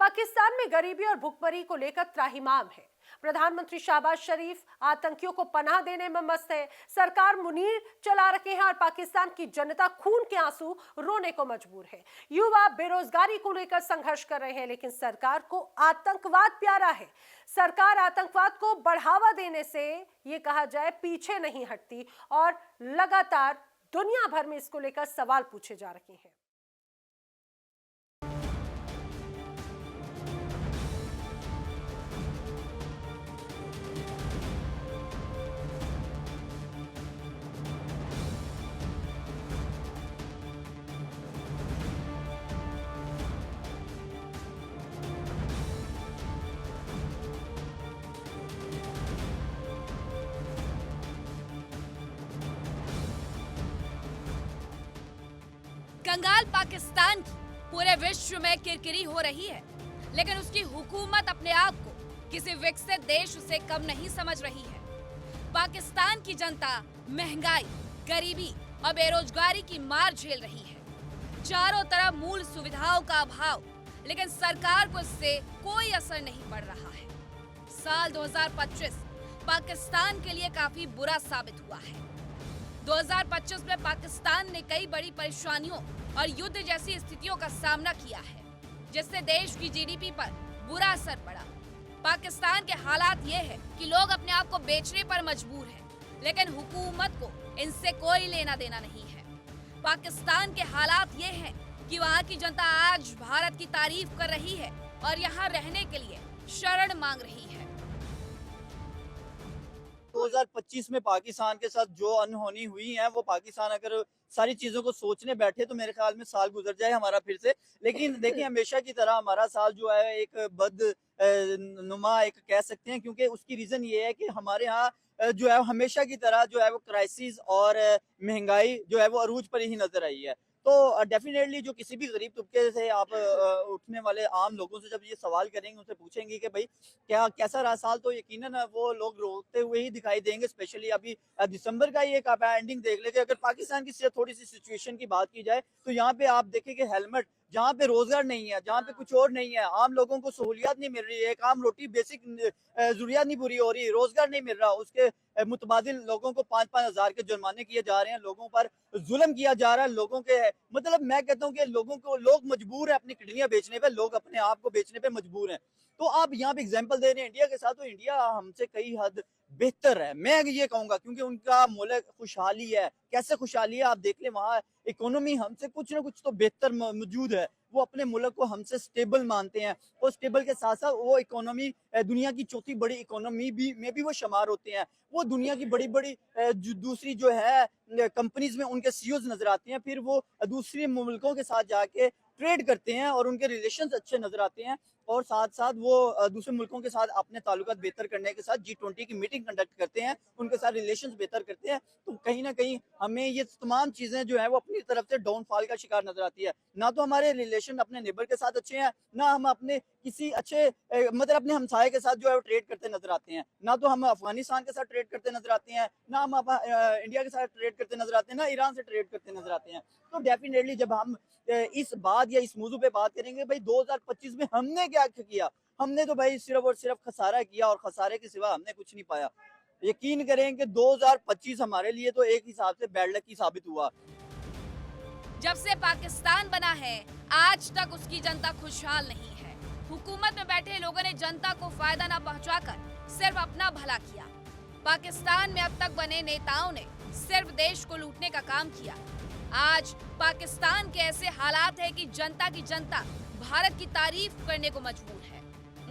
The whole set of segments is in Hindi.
पाकिस्तान में गरीबी और भुखमरी को लेकर त्राहिमाम है। प्रधानमंत्री शहबाज शरीफ आतंकियों को पनाह देने में मस्त है। सरकार मुनीर चला रखे हैं और पाकिस्तान की जनता खून के आंसू रोने को मजबूर है। युवा बेरोजगारी को लेकर संघर्ष कर रहे हैं, लेकिन सरकार को आतंकवाद प्यारा है। सरकार आतंकवाद को बढ़ावा देने से ये कहा जाए पीछे नहीं हटती और लगातार दुनिया भर में इसको लेकर सवाल पूछे जा रहे हैं। कंगाल पाकिस्तान की पूरे विश्व में किरकिरी हो रही है, लेकिन उसकी हुकूमत अपने आप को किसी विकसित देश से कम नहीं समझ रही है। पाकिस्तान की जनता महंगाई, गरीबी और बेरोजगारी की मार झेल रही है। चारों तरफ मूल सुविधाओं का अभाव, लेकिन सरकार को इससे कोई असर नहीं पड़ रहा है। साल 2025 पाकिस्तान के लिए काफी बुरा साबित हुआ है। 2025 में पाकिस्तान ने कई बड़ी परेशानियों और युद्ध जैसी स्थितियों का सामना किया है, जिससे देश की जीडीपी पर बुरा असर पड़ा। पाकिस्तान के हालात ये है कि लोग अपने आप को बेचने पर मजबूर हैं, लेकिन हुकूमत को इनसे कोई लेना देना नहीं है। पाकिस्तान के हालात ये हैं कि वहाँ की जनता आज भारत की तारीफ कर रही है और यहाँ रहने के लिए शरण मांग रही है। 2025 में पाकिस्तान के साथ जो अनहोनी हुई है, वो पाकिस्तान अगर सारी चीजों को सोचने बैठे तो मेरे ख्याल में साल गुजर जाए हमारा फिर से। लेकिन देखिए, हमेशा की तरह हमारा साल जो है एक नुमा एक कह सकते हैं, क्योंकि उसकी रीजन ये है कि हमारे यहाँ जो है हमेशा की तरह जो है वो क्राइसिस और महंगाई जो है वो अरूज पर ही नजर आई है। तो डेफिनेटली जो किसी भी गरीब तबके से आप उठने वाले आम लोगों से जब ये सवाल करेंगे, उनसे पूछेंगे कि भाई क्या कैसा रहा साल, तो यकीनन वो लोग रोते हुए ही दिखाई देंगे। स्पेशली अभी दिसंबर का ही एक आप एंडिंग देख लेते। अगर पाकिस्तान की थोड़ी सी सिचुएशन की बात की जाए तो यहाँ पे आप देखें कि हेलमेट, जहाँ पे रोजगार नहीं है, जहाँ पे कुछ और नहीं है, आम लोगों को सहूलियत नहीं मिल रही है, एक आम रोटी बेसिक जरूरियात नहीं पूरी हो रही, रोजगार नहीं मिल रहा, उसके मुतबादिल लोगों को 5-5 हजार के जुर्माने किए जा रहे हैं, लोगों पर जुल्म किया जा रहा है। लोगों के मतलब मैं कहता हूँ कि लोगों को लोग मजबूर है अपनी किडनियां बेचने पे, लोग अपने आप को बेचने पे मजबूर हैं। तो आप यहाँ पे एग्जाम्पल दे रहे हैं इंडिया के साथ, तो इंडिया हमसे कई हद बेहतर है, मैं ये कहूंगा, क्योंकि उनका मुल्क खुशहाली है। कैसे खुशहाली है आप देख ले, वहाँ इकोनॉमी हमसे कुछ ना कुछ तो बेहतर मौजूद है। वो अपने मुल्क को हमसे स्टेबल मानते हैं, और स्टेबल के साथ साथ वो इकोनॉमी दुनिया की चौथी बड़ी इकोनॉमी भी में भी वो शुमार होते हैं। वो दुनिया की बड़ी बड़ी दूसरी जो है कंपनीज में उनके सीईओज नजर आते हैं, फिर वो दूसरे मुल्कों के साथ जाके ट्रेड करते हैं और उनके रिलेशंस अच्छे नजर आते हैं, और साथ साथ वो दूसरे मुल्कों के साथ अपने ताल्लुकात बेहतर करने के साथ G20 की मीटिंग कंडक्ट करते हैं, उनके साथ रिलेशंस बेहतर करते हैं। तो कहीं ना कहीं हमें ये तमाम चीजें जो है वो अपनी तरफ से डाउनफॉल का शिकार नजर आती है। ना तो हमारे रिलेशन अपने नेबर के साथ अच्छे हैं, ना हम अपने किसी अच्छे मतलब अपने हमसाये के साथ जो है वो ट्रेड करते नजर आते हैं, ना तो हम अफगानिस्तान के साथ ट्रेड करते नजर आते हैं, ना हम इंडिया के साथ ट्रेड करते नजर आते हैं, ना ईरान से ट्रेड करते नजर आते हैं। तो डेफिनेटली जब हम इस बात या इस मौजू पे बात करेंगे, भाई 2025 में हमने क्या किया, हमने तो भाई सिर्फ और सिर्फ खसारा किया, और खसारे के सिवा हमने कुछ नहीं पाया। यकीन करें कि 2025 हमारे लिए तो एक हिसाब से बैड लक ही साबित हुआ। जब से पाकिस्तान बना है, आज तक उसकी जनता खुशहाल नहीं है। हुकूमत में बैठे लोगों ने जनता को फायदा न पहुंचाकर सिर्फ अपना भला किया। पाकिस्तान में अब तक बने नेताओं ने सिर्फ देश को लूटने का काम किया। आज पाकिस्तान के ऐसे हालात है कि जनता की जनता भारत की तारीफ करने को मजबूर है।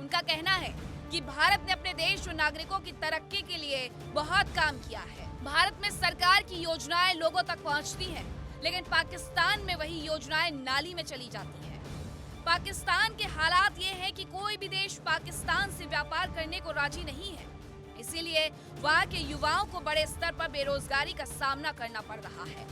उनका कहना है कि भारत ने अपने देश और नागरिकों की तरक्की के लिए बहुत काम किया है। भारत में सरकार की योजनाएं लोगों तक पहुंचती हैं, लेकिन पाकिस्तान में वही योजनाएं नाली में चली जाती हैं। पाकिस्तान के हालात ये हैं कि कोई भी देश पाकिस्तान से व्यापार करने को राजी नहीं है, इसीलिए वहाँ के युवाओं को बड़े स्तर पर बेरोजगारी का सामना करना पड़ रहा है।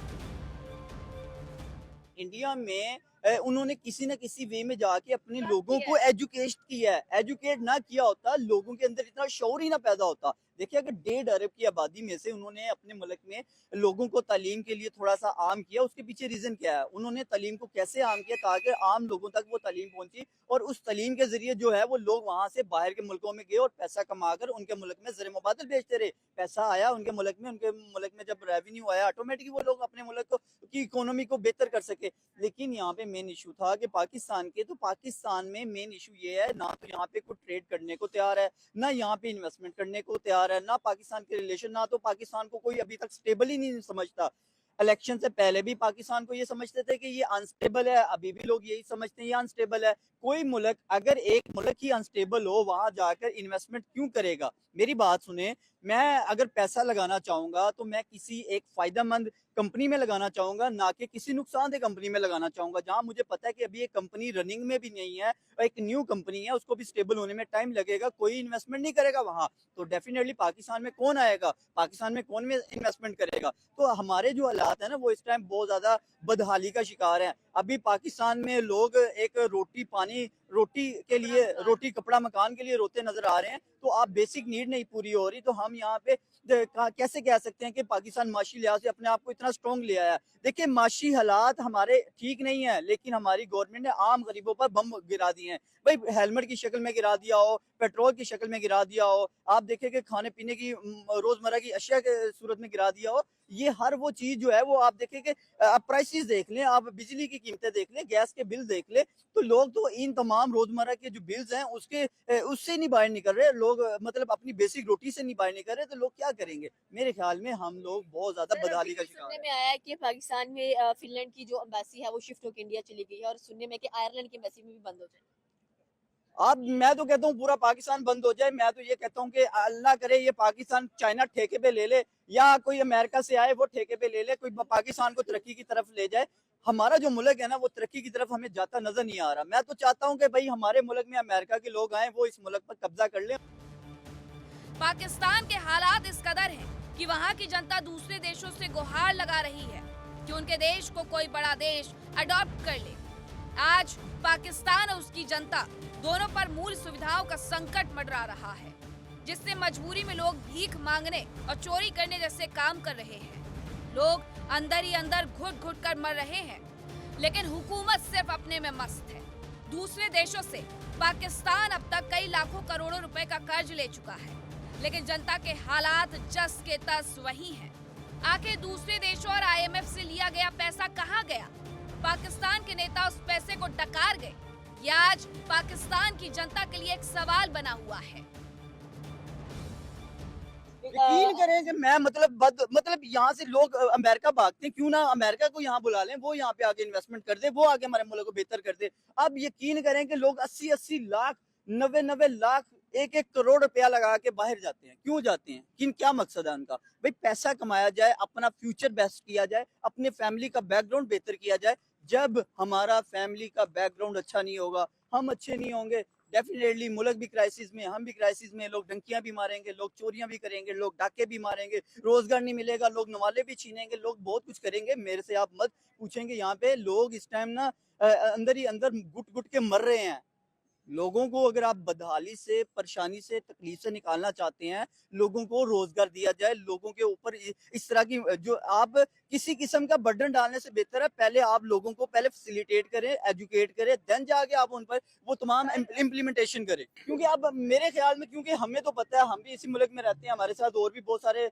इंडिया में उन्होंने किसी न किसी वे में जाके अपने लोगों को एजुकेट किया है। एजुकेट ना किया होता, लोगों के अंदर इतना शौर ही ना पैदा होता। देखिए अगर 1.5 अरब की आबादी में से उन्होंने अपने मुल्क में लोगों को तालीम के लिए थोड़ा सा आम किया, उसके पीछे रीजन क्या है? उन्होंने तालीम को कैसे आम किया ताकि आम लोगों तक वो तालीम पहुंची और उस तालीम के जरिए जो है वो लोग वहां से बाहर के मुल्कों में गए और पैसा कमाकर उनके मुल्क में ज़र मुबादल बेचते रहे। पैसा आया उनके मुल्क में जब रेवेन्यू आया ऑटोमेटिकली वो लोग अपने मुल्क की इकोनॉमी को बेहतर कर सके। लेकिन यहाँ पे मेन इशू था कि पाकिस्तान में मेन इशू ये है, ना तो यहाँ पे कोई ट्रेड करने को तैयार है, ना यहाँ पे इन्वेस्टमेंट करने को तैयार है, ना पाकिस्तान के रिलेशन, ना तो पाकिस्तान को कोई अभी तक स्टेबल ही नहीं समझता। इलेक्शन से पहले भी पाकिस्तान को ये समझते थे कि ये अनस्टेबल है, अभी भी लोग यही समझते हैं ये अनस्टेबल है। कोई मुल्क अगर एक मुल्क ही अनस्टेबल हो वहां जाकर इन्वेस्टमेंट क्यों करेगा? मेरी बात सुने, मैं अगर पैसा लगाना चाहूंगा तो मैं किसी एक फायदेमंद कंपनी में लगाना चाहूंगा, ना कि किसी नुकसानदेह कंपनी में लगाना चाहूंगा जहां मुझे पता है कि अभी एक कंपनी रनिंग में भी नहीं है और एक न्यू कंपनी है, उसको भी स्टेबल होने में टाइम लगेगा, कोई इन्वेस्टमेंट नहीं करेगा वहां। तो डेफिनेटली पाकिस्तान में कौन आएगा, पाकिस्तान में कौन में इन्वेस्टमेंट करेगा? तो हमारे जो हालात है ना वो इस टाइम बहुत ज्यादा बदहाली का शिकार है। अभी पाकिस्तान में लोग एक रोटी कपड़ा मकान के लिए रोते नजर आ रहे हैं। तो आप बेसिक नीड नहीं पूरी हो रही तो हम यहाँ पे कैसे कह सकते हैं कि पाकिस्तान माशी लिहाज से अपने आप को इतना स्ट्रॉन्ग ले आया? देखिए माशी हालात हमारे ठीक नहीं है, लेकिन हमारी गवर्नमेंट ने आम गरीबों पर बम गिरा दिए हैं। भाई हेलमेट की शक्ल में गिरा दिया हो, पेट्रोल की शक्ल में गिरा दिया हो, आप देखें कि खाने पीने की रोजमर्रा की अशिया के सूरत में गिरा दिया हो। ये हर वो चीज जो है वो आप देखें कि आप प्राइसेस देख लें, आप बिजली की कीमतें देख लें, गैस के बिल देख लें, तो लोग तो इन तमाम रोजमर्रा के जो बिल्स हैं उससे नहीं बाहर निकल रहे लोग, मतलब अपनी बेसिक रोटी से नहीं बाहर निकल रहे, तो लोग क्या करेंगे? मेरे ख्याल में हम लोग बहुत ज्यादा बदहाली का शिकार सुनने हैं। में आया है कि पाकिस्तान में फिनलैंड की जो एम्बेसी है वो शिफ्ट होकर इंडिया चली गई है और सुनने में कि आयरलैंड की एम्बेसी भी बंद हो जाए। अब मैं तो कहता हूँ पूरा पाकिस्तान बंद हो जाए। मैं तो ये कहता हूँ कि अल्लाह करे ये पाकिस्तान चाइना ठेके पे ले ले या कोई अमेरिका से आए वो ठेके पे ले ले, कोई पाकिस्तान को तरक्की की तरफ ले जाए। हमारा जो मुल्क है ना वो तरक्की की तरफ हमें जाता नजर नहीं आ रहा। मैं तो चाहता हूँ कि भाई हमारे मुल्क में अमेरिका के लोग आए, वो इस मुल्क पर कब्जा कर ले। पाकिस्तान के हालात इस कदर हैं कि वहाँ की जनता दूसरे देशों से गुहार लगा रही है कि उनके देश को कोई बड़ा देश अडॉप्ट कर ले। आज पाकिस्तान और उसकी जनता दोनों पर मूल सुविधाओं का संकट मंडरा रहा है, जिससे मजबूरी में लोग भीख मांगने और चोरी करने जैसे काम कर रहे हैं। लोग अंदर ही अंदर घुट घुट कर मर रहे हैं, लेकिन हुकूमत सिर्फ अपने में मस्त है। दूसरे देशों से पाकिस्तान अब तक कई लाखों करोड़ों रुपए का कर्ज ले चुका है, लेकिन जनता के हालात जस के तस वही हैं। आखिर दूसरे देशों और IMF से लिया गया पैसा कहाँ गया? पाकिस्तान के नेता उस पैसे को डकार गए। यह आज पाकिस्तान की जनता के लिए एक सवाल बना हुआ है। यकीन करें कि मैं मतलब यहाँ से लोग अमेरिका भागते हैं, क्यों ना अमेरिका को यहाँ बुला लें, वो यहाँ पे आके इन्वेस्टमेंट कर दे, वो आगे हमारे मुल्क को बेहतर कर दे। अब यकीन करें कि लोग 80-80 लाख 90-90 लाख 1-1 करोड़ रुपया लगा के बाहर जाते हैं। क्यों जाते हैं? किन क्या मकसद है उनका? भाई पैसा कमाया जाए, अपना फ्यूचर बेस्ट किया जाए, अपने फैमिली का बैकग्राउंड बेहतर किया जाए। जब हमारा फैमिली का बैकग्राउंड अच्छा नहीं होगा, हम अच्छे नहीं होंगे, डेफिनेटली मुल्क भी क्राइसिस में, हम भी क्राइसिस में। लोग डंकियां भी मारेंगे, लोग चोरियां भी करेंगे, लोग डाके भी मारेंगे, रोजगार नहीं मिलेगा, लोग नवाले भी छीनेंगे, लोग बहुत कुछ करेंगे। मेरे से आप मत पूछेंगे, यहाँ पे लोग इस टाइम ना अंदर ही अंदर गुट गुट के मर रहे हैं। लोगों को अगर आप बदहाली से, परेशानी से, तकलीफ से निकालना चाहते हैं, लोगों को रोजगार दिया जाए। लोगों के ऊपर इस तरह की जो आप किसी किस्म का बर्डन डालने से बेहतर है पहले आप लोगों को पहले फैसिलिटेट करें, एजुकेट करें, देन जाके आप उन पर वो तमाम इम्प्लीमेंटेशन करें। क्योंकि अब मेरे ख्याल में, क्योंकि हमें तो पता है, हम भी इसी मुल्क में रहते हैं, हमारे साथ और भी बहुत सारे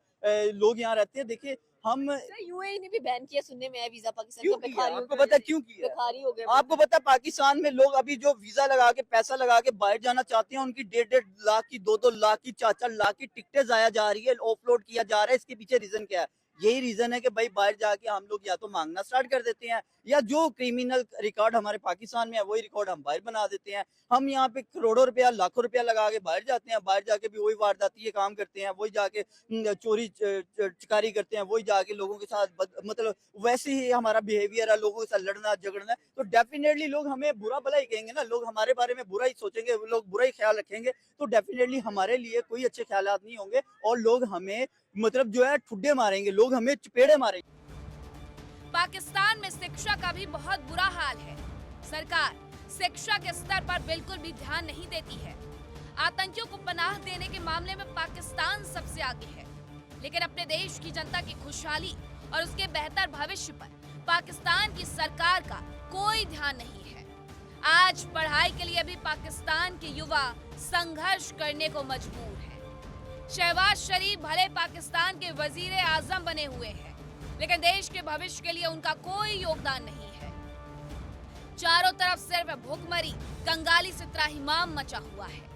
लोग यहाँ रहते हैं। देखिए हम यूएई ने भी बैन किया, सुनने में है वीजा पाकिस्तान क्यों का। किया? आपको पता है क्यों किया? भिखारी हो गए। आपको पता है पाकिस्तान में लोग अभी जो वीजा लगा के, पैसा लगा के बाहर जाना चाहते हैं, उनकी 1.5 लाख की, 2-2 लाख की, 4-4 लाख की टिकटें जाया जा रही है, ऑफलोड किया जा रहा है। इसके पीछे रीजन क्या है? यही रीजन है कि भाई बाहर जाके हम लोग या तो मांगना स्टार्ट कर देते हैं, या जो क्रिमिनल रिकॉर्ड हमारे पाकिस्तान में है वही रिकॉर्ड हम बाहर बना देते हैं। हम यहाँ पे करोड़ों रुपया, लाखों रुपया लगा के बाहर जाते हैं, बाहर जाके भी वही वारदाती ये काम करते हैं, वही जाके चोरी चकारी करते हैं, वही जाके लोगों के साथ मतलब वैसे ही हमारा बिहेवियर है, लोगों के साथ लड़ना झगड़ना। तो डेफिनेटली लोग हमें बुरा भला ही कहेंगे ना, लोग हमारे बारे में बुरा ही सोचेंगे, लोग बुरा ही ख्याल रखेंगे, तो डेफिनेटली हमारे लिए कोई अच्छे ख्यालात नहीं होंगे और लोग हमें मतलब जो है ठुड्डे मारेंगे, लोग हमें चपेड़े मारेंगे। पाकिस्तान में शिक्षा का भी बहुत बुरा हाल है। सरकार शिक्षा के स्तर पर बिल्कुल भी ध्यान नहीं देती है। आतंकियों को पनाह देने के मामले में पाकिस्तान सबसे आगे है, लेकिन अपने देश की जनता की खुशहाली और उसके बेहतर भविष्य पर पाकिस्तान की सरकार का कोई ध्यान नहीं है। आज पढ़ाई के लिए भी पाकिस्तान के युवा संघर्ष करने को मजबूर हैं। शहबाज शरीफ भले पाकिस्तान के वजीर आजम बने हुए हैं, लेकिन देश के भविष्य के लिए उनका कोई योगदान नहीं है। चारों तरफ सिर्फ भूखमरी, कंगाली से त्राहिमाम मचा हुआ है।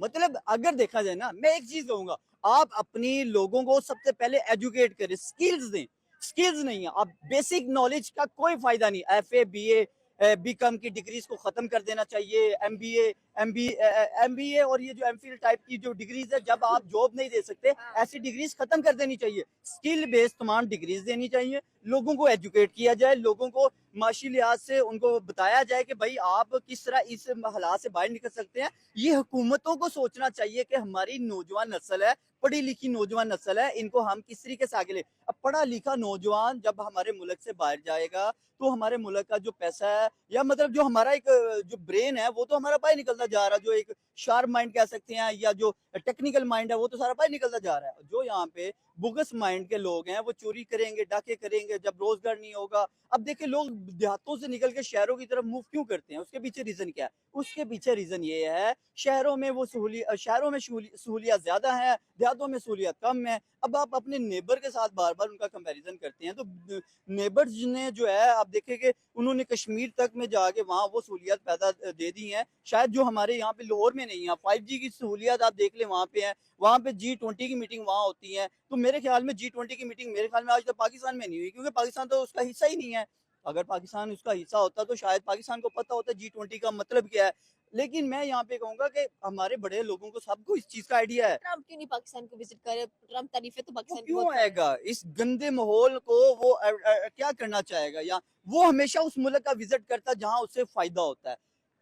मतलब अगर देखा जाए ना, मैं एक चीज कहूंगा, आप अपनी लोगों को सबसे पहले एजुकेट करें, स्किल्स दें। स्किल्स नहीं है, आप बेसिक नॉलेज का कोई फायदा नहीं। एफए, बीए, बीकॉम की डिग्रीज को खत्म कर देना चाहिए। एमबीए और ये जो एमफिल टाइप की जो डिग्रीज है, जब आप जॉब नहीं दे सकते, ऐसी डिग्रीज खत्म कर देनी चाहिए। स्किल बेस्ड तमाम डिग्रीज देनी चाहिए। लोगों को एजुकेट किया जाए, लोगों को माशी लिहाज से उनको बताया जाए कि भाई आप किस तरह इस हालात से बाहर निकल सकते हैं। ये हुकूमतों को सोचना चाहिए कि हमारी नौजवान नस्ल है, पढ़ी लिखी नौजवान नस्ल है, इनको हम किस तरीके से आगे ले। अब पढ़ा लिखा नौजवान जब हमारे मुल्क से बाहर जाएगा तो हमारे मुल्क का जो पैसा है, या मतलब जो हमारा एक जो ब्रेन है, वो तो हमारा बाहर निकलता जा रहा है। जो एक शार्प माइंड कह सकते हैं, या जो टेक्निकल माइंड है, वो तो सारा बाहर निकलता जा रहा है। जो यहाँ पे बुगस माइंड के लोग हैं, वो चोरी करेंगे, डाके करेंगे जब रोजगार नहीं होगा। अब देखिए, लोग देहातों से निकल के शहरों की तरफ मूव क्यों करते हैं? उसके पीछे रीजन क्या है? उसके पीछे रीजन ये है, शहरों में वो सहूलियत ज्यादा है, देहातों में सहूलियत कम है। अब आप अपने नेबर के साथ बार बार उनका कंपैरिजन करते हैं, तो नेबर्स ने जो है, आप देखें कि उन्होंने कश्मीर तक में जाके वहाँ वो सहूलियत पैदा दे दी है, शायद जो हमारे यहाँ पे लाहौर में नहीं है। 5G की सहूलियत आप देख लें, वहाँ पे है। वहाँ पे G20 की मीटिंग वहाँ होती है। तो मेरे ख्याल में G20 की मीटिंग मेरे ख्याल में आज तक पाकिस्तान में नहीं हुई, क्योंकि पाकिस्तान तो उसका हिस्सा ही नहीं है। अगर पाकिस्तान उसका हिस्सा होता तो शायद पाकिस्तान को पता होता G20 का मतलब क्या है। लेकिन मैं यहाँ पे कहूंगा कि हमारे बड़े लोगों को सबको इस चीज का आइडिया है। ट्रम्प क्यों नहीं पाकिस्तान को विजिट करे? ट्रम्प तारीफें तो वो पाकिस्तान की क्यों बहुत कर रहे हैं। आएगा इस गंदे माहौल को? वो क्या करना चाहेगा? या वो हमेशा उस मुल्क का विजिट करता है जहां उससे फायदा होता है,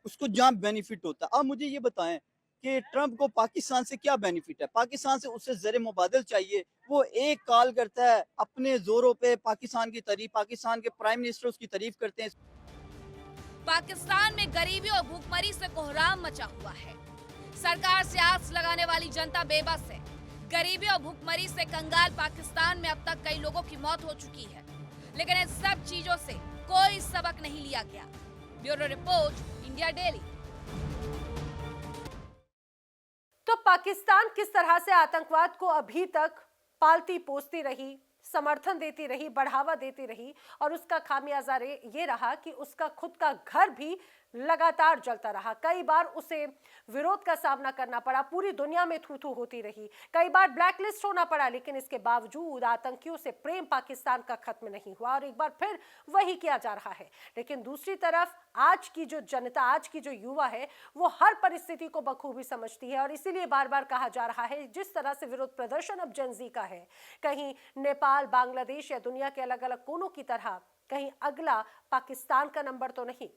उसको जहां बेनिफिट होता है। आप मुझे ये बताएं कि ट्रम्प को पाकिस्तान से क्या बेनिफिट है? पाकिस्तान से उससे ज़र मुबादल चाहिए। वो एक कॉल करता है, अपने जोरों पे पाकिस्तान की तारीफ, पाकिस्तान के प्राइम मिनिस्टर उसकी तारीफ करते हैं। पाकिस्तान में गरीबी और भूखमरी से कोहराम मचा हुआ है। सरकार से आस लगाने वाली जनता बेबस है। गरीबी और भूखमरी से कंगाल पाकिस्तान में अब तक कई लोगों की मौत हो चुकी है, लेकिन इन सब चीजों से कोई सबक नहीं लिया गया। Bureau report, India daily. तो पाकिस्तान किस तरह से आतंकवाद को अभी तक पालती पोसती रही, समर्थन देती रही, बढ़ावा देती रही, और उसका खामियाजा ये रहा कि उसका खुद का घर भी लगातार जलता रहा। कई बार उसे विरोध का सामना करना पड़ा, पूरी दुनिया में थू थू होती रही, कई बार ब्लैकलिस्ट होना पड़ा, लेकिन इसके बावजूद आतंकियों से प्रेम पाकिस्तान का खत्म नहीं हुआ और एक बार फिर वही किया जा रहा है। लेकिन दूसरी तरफ आज की जो जनता, आज की जो युवा है, वो हर परिस्थिति को बखूबी समझती है और इसीलिए बार बार कहा जा रहा है, जिस तरह से विरोध प्रदर्शन अब जेन-ज़ी का है, कहीं नेपाल, बांग्लादेश या दुनिया के अलग अलग कोनों की तरह, कहीं अगला पाकिस्तान का नंबर तो नहीं।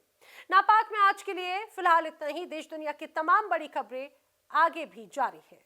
नापाक में आज के लिए फिलहाल इतना ही। देश दुनिया की तमाम बड़ी खबरें आगे भी जारी है।